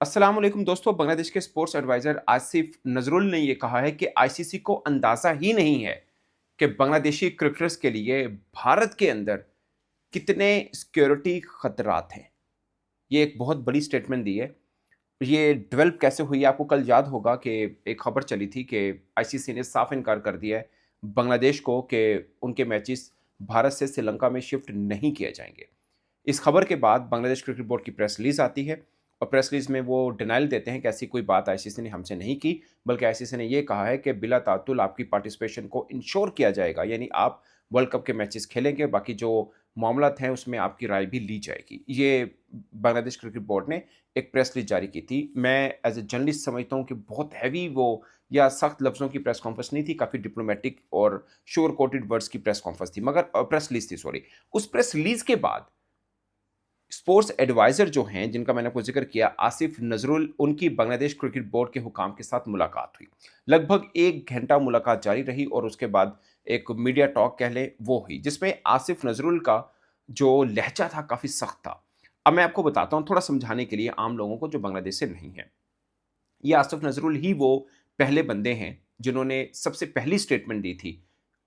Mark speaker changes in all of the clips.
Speaker 1: अस्सलाम वालेकुम दोस्तों। बांग्लादेश के स्पोर्ट्स एडवाइजर आसिफ नजरुल ने ये कहा है कि आईसीसी को अंदाजा ही नहीं है कि बांग्लादेशी क्रिकेटर्स के लिए भारत के अंदर कितने सिक्योरिटी खतरात हैं। ये एक बहुत बड़ी स्टेटमेंट दी है। ये डेवलप कैसे हुई, आपको कल याद होगा कि एक खबर चली थी कि आईसीसी ने साफ इनकार कर दिया है बांग्लादेश को कि उनके मैचेस भारत से श्रीलंका में शिफ्ट नहीं किए जाएंगे। इस खबर के बाद बांग्लादेश क्रिकेट बोर्ड की प्रेस रिलीज आती है और प्रेस रिलीज में वो डिनाइल देते हैं कि ऐसी कोई बात आईसीसी ने हमसे नहीं की, बल्कि आईसीसी ने ये कहा है कि बिला तातुल आपकी पार्टिसिपेशन को इंश्योर किया जाएगा, यानी आप वर्ल्ड कप के मैचेस खेलेंगे, बाकी जो मामलात हैं उसमें आपकी राय भी ली जाएगी। ये बांग्लादेश क्रिकेट बोर्ड ने एक प्रेस रिलीज जारी की थी। मैं एज ए जर्नलिस्ट समझता हूँ कि बहुत हैवी वो या सख्त लफ्ज़ों की प्रेस कॉन्फ्रेंस नहीं थी, काफ़ी डिप्लोमेटिक और श्योर कोटेड वर्ड्स की प्रेस कॉन्फ्रेंस थी, मगर प्रेस रिलीज थी, सॉरी। उस प्रेस रिलीज के बाद स्पोर्ट्स एडवाइजर जो हैं, जिनका मैंने आपको ज़िक्र किया, आसिफ नज़रुल, उनकी बांग्लादेश क्रिकेट बोर्ड के हुकाम के साथ मुलाकात हुई। लगभग 1 घंटा मुलाकात जारी रही और उसके बाद एक मीडिया टॉक कह लें वो हुई, जिसमें आसिफ नज़रुल का जो लहज़ा था काफ़ी सख्त था। अब मैं आपको बताता हूँ थोड़ा समझाने के लिए आम लोगों को जो बांग्लादेश से नहीं हैं। ये आसिफ नज़रुल ही वो पहले बंदे हैं जिन्होंने सबसे पहली स्टेटमेंट दी थी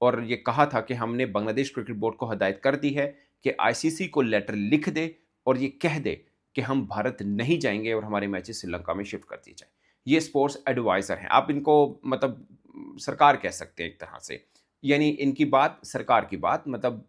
Speaker 1: और ये कहा था कि हमने बांग्लादेश क्रिकेट बोर्ड को हदायत कर दी है कि आईसीसी को लेटर लिख दे और ये कह दे कि हम भारत नहीं जाएंगे और हमारे मैचेस श्रीलंका में शिफ्ट कर दिए जाए। ये स्पोर्ट्स एडवाइजर हैं, आप इनको मतलब सरकार कह सकते हैं एक तरह से। यानी इनकी बात सरकार की बात, मतलब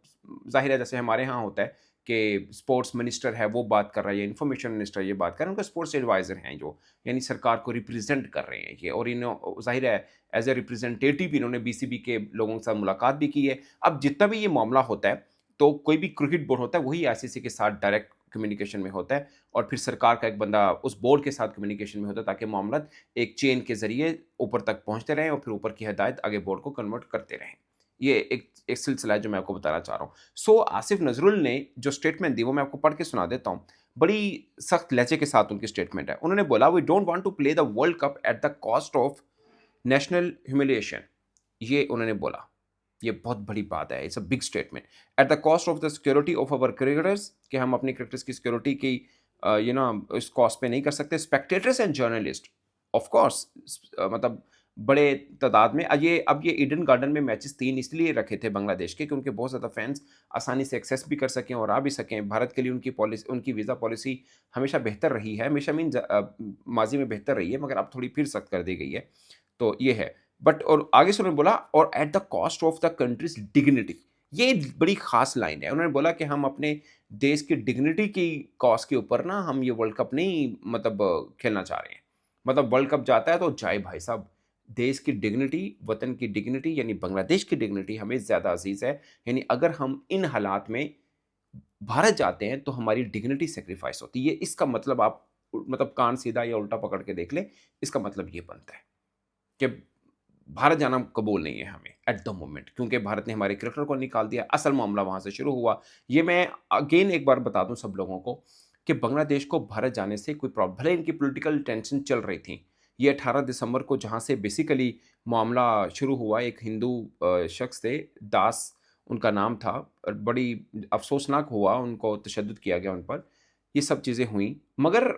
Speaker 1: जाहिर है जैसे हमारे यहाँ होता है कि स्पोर्ट्स मिनिस्टर है वो बात कर रहा है या इन्फॉर्मेशन मिनिस्टर ये बात कर रहे हैं, उनका स्पोर्ट्स एडवाइजर हैं जो, यानी सरकार को रिप्रेजेंट कर रहे हैं ये। और इन जाहिर है एज ए रिप्रेजेंटेटिव इन्होंने बीसीबी के लोगों के साथ मुलाकात भी की है। अब जितना भी ये मामला होता है तो कोई भी क्रिकेट बोर्ड होता है वही आईसीसी के साथ डायरेक्ट कम्युनिकेशन में होता है और फिर सरकार का एक बंदा उस बोर्ड के साथ कम्युनिकेशन में होता है ताकि मामला एक चेन के जरिए ऊपर तक पहुंचते रहें और फिर ऊपर की हिदायत आगे बोर्ड को कन्वर्ट करते रहें। ये एक एक सिलसिला है जो मैं आपको बताना चाह रहा हूँ। सो आसिफ नजरुल ने जो स्टेटमेंट दी वो मैं आपको पढ़ के सुना देता हूँ। बड़ी सख्त लहजे के साथ उनकी स्टेटमेंट है। उन्होंने बोला, we don't want to play the world cup at the cost of national humiliation. ये उन्होंने बोला। ये बहुत बड़ी बात है, it's a big statement. At the cost of the security of our cricketers, कि हम अपने क्रिकेटर्स की सिक्योरिटी की इस कॉस्ट पे नहीं कर सकते। Spectators and journalist, of course, मतलब बड़े तादाद में। अब ये ईडन गार्डन में मैचेस 3 इसलिए रखे थे बांग्लादेश के कि उनके बहुत ज़्यादा फैंस आसानी से एक्सेस भी कर सकें और आ भी सकें। भारत के लिए उनकी वीज़ा पॉलिसी हमेशा बेहतर रही है, हमेशा माजी में बेहतर रही है, मगर अब थोड़ी फिर सख्त कर दी गई है। तो ये है। बट और आगे से उन्होंने बोला, और eight the cost of the countries dignity. ये बड़ी खास लाइन है। उन्होंने बोला कि हम अपने देश की डिग्निटी की कॉस्ट के ऊपर ना हम ये वर्ल्ड कप नहीं मतलब खेलना चाह रहे हैं। मतलब वर्ल्ड कप जाता है तो जाए भाई साहब, देश की डिग्निटी, वतन की डिग्निटी यानी बांग्लादेश की डिग्निटी हमें ज़्यादा अजीज़ है। यानी अगर हम इन हालात में भारत जाते हैं तो हमारी डिग्निटी सेक्रीफाइस होती है। ये इसका मतलब आप मतलब कान सीधा या उल्टा पकड़ के देख लें, इसका मतलब ये बनता है कि भारत जाना कबूल नहीं है हमें एट द मोमेंट, क्योंकि भारत ने हमारे क्रिकेटर को निकाल दिया। असल मामला वहाँ से शुरू हुआ। ये मैं अगेन एक बार बता दूँ सब लोगों को कि बांग्लादेश को भारत जाने से कोई प्रॉब्लम, भले इनकी पॉलिटिकल टेंशन चल रही थी। ये 18 दिसंबर को जहाँ से बेसिकली मामला शुरू हुआ, एक हिंदू शख्स थे, दास उनका नाम था, और बड़ी अफ़सोसनाक हुआ, उनको तशद्दुद किया गया उन पर। ये सब चीज़ें हुईं, मगर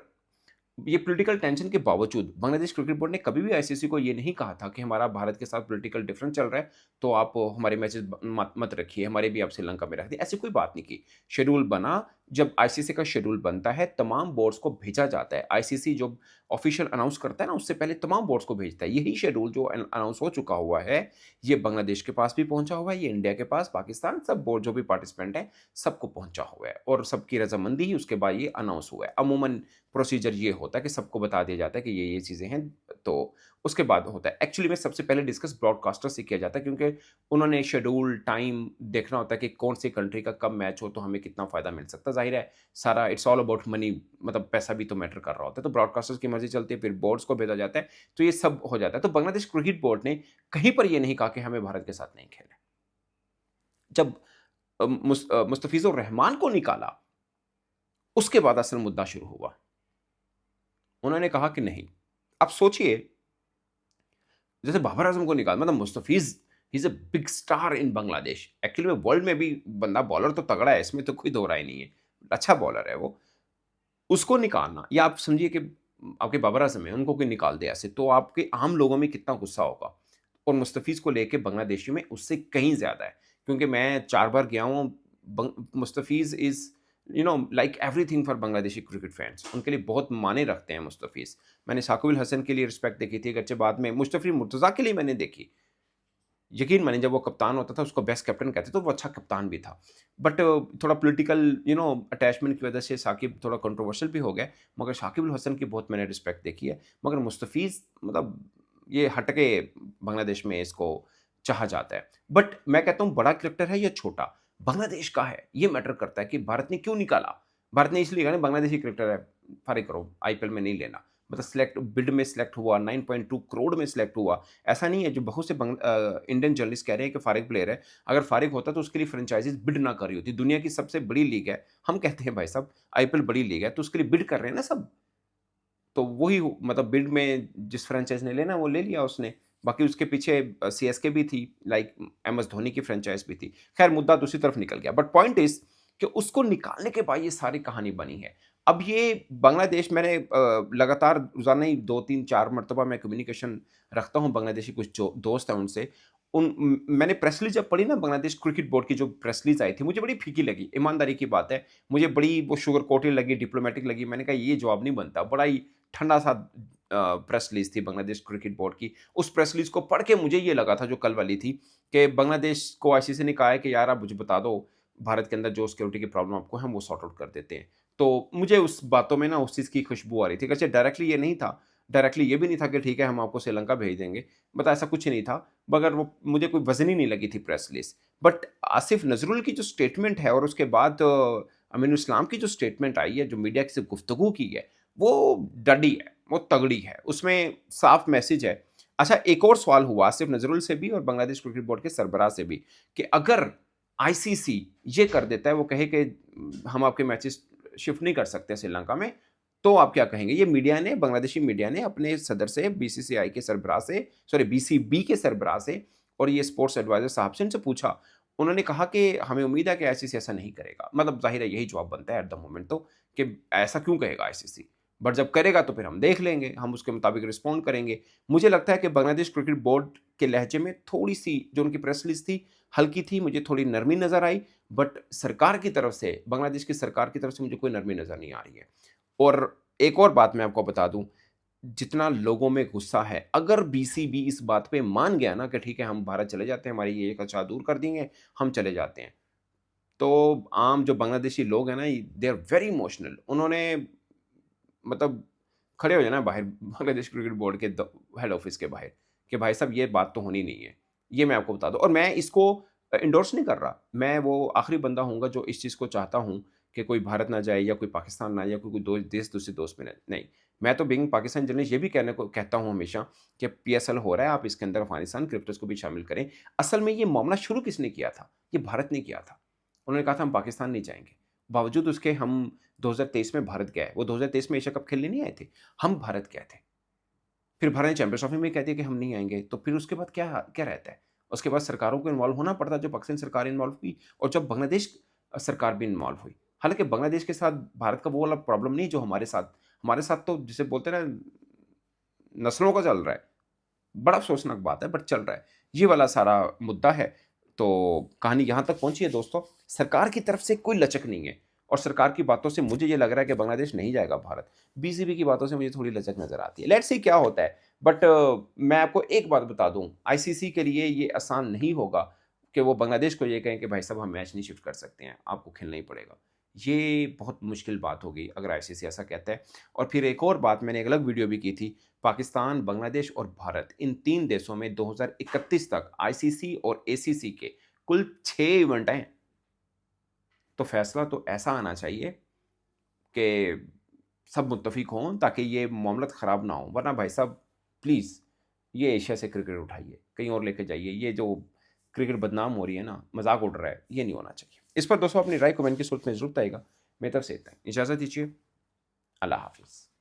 Speaker 1: ये पॉलिटिकल टेंशन के बावजूद बांग्लादेश क्रिकेट बोर्ड ने कभी भी आईसीसी को ये नहीं कहा था कि हमारा भारत के साथ पॉलिटिकल डिफरेंस चल रहा है तो आप हमारे मैचेस मत रखिए, हमारे भी आप श्रीलंका में रख दिए, ऐसी कोई बात नहीं की। शेड्यूल बना, जब आईसीसी का शेड्यूल बनता है तमाम बोर्ड्स को भेजा जाता है। आईसीसी जो ऑफिशियल अनाउंस करता है ना, उससे पहले तमाम बोर्ड्स को भेजता है। यही शेड्यूल जो अनाउंस हो चुका हुआ है, ये बांग्लादेश के पास भी पहुंचा हुआ है, ये इंडिया के पास, पाकिस्तान, सब बोर्ड जो भी पार्टिसिपेंट है सबको पहुंचा हुआ है और सबकी रजामंदी ही उसके बाद ये अनाउंस हुआ है। अमूमन प्रोसीजर ये होता है कि सबको बता दिया जाता है कि ये चीज़ें हैं, तो उसके बाद होता है। एक्चुअली में सबसे पहले डिस्कस ब्रॉडकास्टर से किया जाता है, क्योंकि उन्होंने शेड्यूल टाइम देखना होता है कि कौन सी कंट्री का कब मैच हो तो हमें कितना फ़ायदा मिल सकता है। ज़ाहिर है सारा इट्स ऑल अबाउट मनी, मतलब पैसा भी तो मैटर कर रहा होता है। तो ब्रॉडकास्टर्स की मर्ज़ी चलती है, फिर बोर्ड्स को भेजा जाता है, तो ये सब हो जाता है। तो बांग्लादेश क्रिकेट बोर्ड ने कहीं पर ये नहीं कहा कि हमें भारत के साथ नहीं खेलना है। जब मुस्तफ़िज़ुर रहमान को निकाला, उसके बाद असल मुद्दा शुरू हुआ। उन्होंने कहा कि नहीं। अब सोचिए, जैसे बाबर आज़म को निकाला, मतलब मुस्तफ़िज़ ही is a big star in Bangladesh. Actually में वर्ल्ड में भी बंदा बॉलर तो तगड़ा है, इसमें तो कोई दो राय नहीं है। अच्छा बॉलर है वो। उसको निकालना, या आप समझिए कि आपके बाबर आज़म हैं, उनको कोई निकाल दे ऐसे, तो आपके आम लोगों में कितना गुस्सा होगा। और मुस्तफ़ीज़ को लेके बांग्लादेशियों में उससे कहीं ज़्यादा है, क्योंकि मैं 4 बार गया हूँ। Mustafiz is like everything for Bangladeshi cricket fans. उनके लिए बहुत मायने रखते हैं मुस्तफ़ीज़। मैंने साकिब अल हसन के लिए रिस्पेक्ट देखी थी, अगरचे बाद में मुस्तफ़ी मुर्तज़ा के लिए मैंने देखी। यकीन मानिए जब वो कप्तान होता था उसको बेस्ट कैप्टन कहते तो वो अच्छा कप्तान भी था। बट थोड़ा पॉलिटिकल अटैचमेंट की वज़ह से साकिब थोड़ा कंट्रोवर्शियल भी हो गया, मगर शाकिब अल हसन की बहुत मैंने रिस्पेक्ट देखी है। मगर मुस्तफ़ीज़ मतलब ये हट के बांग्लादेश में इसको चाहा जाता है। बट मैं कहता हूँ बड़ा क्रिकेटर है या छोटा, बांग्लादेश का है, ये मैटर करता है कि भारत ने क्यों निकाला? भारत ने इसलिए कहा ना बांग्लादेशी क्रिकेटर है, फारिग करो, आईपीएल में नहीं लेना। मतलब सिलेक्ट बिड में सिलेक्ट हुआ, 9.2 करोड़ में सिलेक्ट हुआ। ऐसा नहीं है जो बहुत से इंडियन जर्नलिस्ट कह रहे हैं कि फारिग प्लेयर है। अगर फारिग होता तो उसके लिए फ्रेंचाइज़ीज़ बिड ना कर रही होती। दुनिया की सबसे बड़ी लीग है। हम कहते हैं भाई साहब आईपीएल बड़ी लीग है, तो उसके लिए बिड कर रहे हैं ना सब। तो वही मतलब बिड में जिस फ्रेंचाइज़ ने लेना वो ले लिया उसने। बाकी उसके पीछे सीएसके भी थी, लाइक एमएस धोनी की फ्रेंचाइज़ भी थी। ख़ैर मुद्दा दूसरी तरफ निकल गया। बट पॉइंट इज़ कि उसको निकालने के बाद ये सारी कहानी बनी है। अब ये बांग्लादेश मैंने लगातार रोज़ाना ही 2-3-4 मर्तबा मैं कम्युनिकेशन रखता हूँ बांग्लादेशी कुछ जो दोस्त हैं उनसे। मैंने प्रेस रिलीज़ जब पढ़ी ना बांग्लादेश क्रिकेट बोर्ड की जो प्रेस रिलीज़ आई थी, मुझे बड़ी फीकी लगी, ईमानदारी की बात है। मुझे बड़ी वो शुगर कोटेड लगी, डिप्लोमैटिक लगी। मैंने कहा ये जवाब नहीं बनता। बड़ा ही ठंडा-सा प्रेस रिलीज़ थी बांग्लादेश क्रिकेट बोर्ड की। उस प्रेस रिलीज़ को पढ़ के मुझे ये लगा था जो कल वाली थी कि बांग्लादेश को आईसीसी ने कहा है कि यार आप मुझे बता दो, भारत के अंदर जो सिक्योरिटी की प्रॉब्लम आपको है हम वो सॉर्ट आउट कर देते हैं। तो मुझे उस बातों में ना उस चीज़ की खुशबू आ रही थी। वैसे डायरेक्टली ये नहीं था, डायरेक्टली ये भी नहीं था कि ठीक है हम आपको श्रीलंका भेज देंगे, मतलब ऐसा कुछ नहीं था। मगर वो मुझे कोई वज़न ही नहीं लगी थी प्रेस रिलीज़। बट आसिफ नज़रुल की जो स्टेटमेंट है और उसके बाद अमीनुल इस्लाम की जो स्टेटमेंट आई है, जो मीडिया से गुफ्तगू की है, वो डडी है, वो तगड़ी है। उसमें साफ मैसेज है। अच्छा एक और सवाल हुआ आसिफ नज़रुल से भी और बांग्लादेश क्रिकेट बोर्ड के सरबराह से भी कि अगर आईसीसी ये कर देता है, वो कहे कि हम आपके मैचेस शिफ्ट नहीं कर सकते श्रीलंका में, तो आप क्या कहेंगे? ये मीडिया ने, बांग्लादेशी मीडिया ने अपने सदर से, बीसीसीआई के सरबराह से, सॉरी बीसीबी के सरबराह से और ये स्पोर्ट्स एडवाइज़र साहब से इनसे पूछा। उन्होंने कहा कि हमें उम्मीद है कि आईसीसी ऐसा नहीं करेगा। मतलब ज़ाहिर है यही जवाब बनता है एट द मोमेंट तो कि ऐसा क्यों कहेगा आईसीसी? बट जब करेगा तो फिर हम देख लेंगे, हम उसके मुताबिक रिस्पॉन्ड करेंगे। मुझे लगता है कि बांग्लादेश क्रिकेट बोर्ड के लहजे में थोड़ी-सी जो उनकी प्रेस रिलीज़ थी, हल्की थी, मुझे थोड़ी नरमी नज़र आई। बट सरकार की तरफ से, बांग्लादेश की सरकार की तरफ से मुझे कोई नरमी नज़र नहीं आ रही है। और एक और बात मैं आपको बता दूँ, जितना लोगों में गुस्सा है, अगर बीसीबी इस बात पे मान गया ना कि ठीक है हम भारत चले जाते हैं, हमारी ये कचरा दूर कर देंगे, हम चले जाते हैं। तो आम जो बांग्लादेशी लोग हैं ना, दे आर वेरी इमोशनल। उन्होंने मतलब खड़े हो जाना बाहर बांग्लादेश क्रिकेट बोर्ड के हेड ऑफिस के बाहर कि भाई साहब ये बात तो होनी नहीं है। ये मैं आपको बता दूँ और मैं इसको एंडोर्स नहीं कर रहा। मैं वो आखिरी बंदा हूँगा जो इस चीज़ को चाहता हूँ कि कोई भारत ना जाए या कोई पाकिस्तान ना आए या कोई दो देश दूसरे दोस्त में नहीं। मैं तो बीइंग पाकिस्तान जर्नलिस्ट ये भी कहने को कहता हूँ हमेशा कि पीएसएल हो रहा है, आप इसके अंदर अफ़गानिस्तान क्रिकेटर्स को भी शामिल करें। असल में ये मामला शुरू किसने किया था? ये भारत ने किया था। उन्होंने कहा था हम पाकिस्तान नहीं जाएँगे। बावजूद उसके हम 2023 में भारत गए। वो 2023 में एशिया कप खेलने नहीं आए थे। हम भारत गए थे। फिर भारत ने चैंपियंस ट्रॉफी में कह दिया कि हम नहीं आएँगे। तो फिर उसके बाद क्या क्या रहता है? उसके बाद सरकारों को इन्वॉल्व होना पड़ता है, जो पाकिस्तान सरकार इन्वॉल्व हुई और जब बांग्लादेश सरकार भी इन्वॉल्व हुई। हालाँकि बांग्लादेश के साथ भारत का वो वाला प्रॉब्लम नहीं जो हमारे साथ तो जिसे बोलते हैं ना नस्लों का चल रहा है। बड़ा अफ़सोसनाक बात है बट चल रहा है। ये वाला सारा मुद्दा है। तो कहानी यहाँ तक पहुँची है दोस्तों। सरकार की तरफ से कोई लचक नहीं है और सरकार की बातों से मुझे ये लग रहा है कि बांग्लादेश नहीं जाएगा भारत। बीसीबी की बातों से मुझे थोड़ी लचक नज़र आती है। लेट्स सी क्या होता है। बट मैं आपको एक बात बता दूँ, आईसीसी के लिए ये आसान नहीं होगा कि वो बांग्लादेश को ये कहें कि भाई साहब हम मैच नहीं शिफ्ट कर सकते हैं, आपको खेलना ही पड़ेगा। ये बहुत मुश्किल बात होगी अगर आईसीसी ऐसा कहता है। और फिर एक और बात मैंने एक अलग वीडियो भी की थी, पाकिस्तान, बांग्लादेश और भारत इन 3 देशों में 2031 तक आईसीसी और एसीसी के कुल 6 इवेंट हैं। तो फैसला तो ऐसा आना चाहिए कि सब मुत्तफ़िक हों ताकि ये मामला ख़राब ना हो। वरना भाई साहब प्लीज़ ये एशिया से क्रिकेट उठाइए, कहीं और लेके जाइए। ये जो क्रिकेट बदनाम हो रही है ना, मज़ाक उड़ रहा है, ये नहीं होना चाहिए। इस पर दोस्तों अपनी राय कमेंट की सूरत में ज़रूर बताइएगा। मेरी तरफ से इतना ही। इजाज़त दीजिए। अल्लाह हाफ़िज़।